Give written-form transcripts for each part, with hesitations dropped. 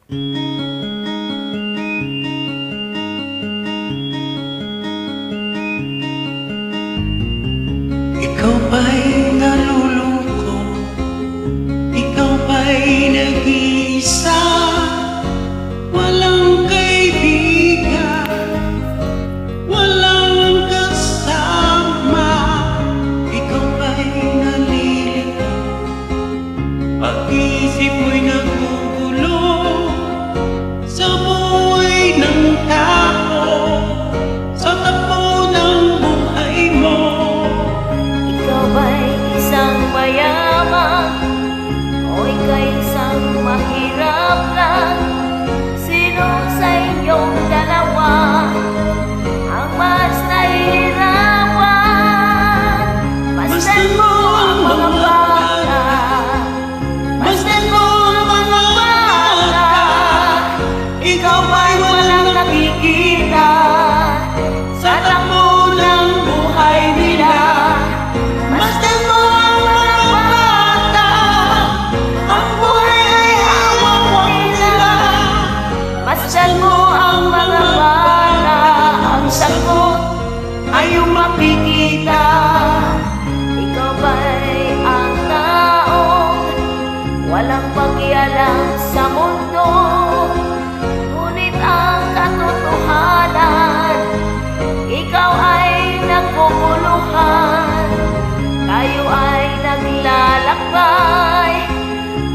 Ikaw ba'y nalulungkot? Ikaw ba'y nag-iisa? Walang kaibigan, walang kasama. Ikaw ba'y nalilito? Pag-isip mo'y nagugulo sa buhay ng tao, sa takbo ng buhay mo. Ikaw ba'y isang mayaman o ika'y isang mahirap lang? Sino sa inyong dalawa ang mas nahihirapan? Masdan mo ang mga bata, masdan mo ang mga bata. Ikaw ba'y walang nakikita sa takbo ng buhay nila? Masdan mo ang mga bata, ang buhay ay hawak nila. Masdan mo ang mga bata, ang sagot ay iyong makikita. Ikaw ba'y ang taong walang pakialam sa mundo? Ngunit ang katotohanan, ikaw ay nagpupuluhan. Tayo ay naglalakbay,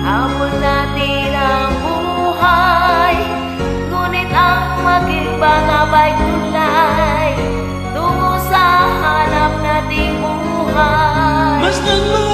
habol natin ang buhay. Ngunit ang mag-ibang abay tulay tungo sa hanap nating buhay. Masdan mo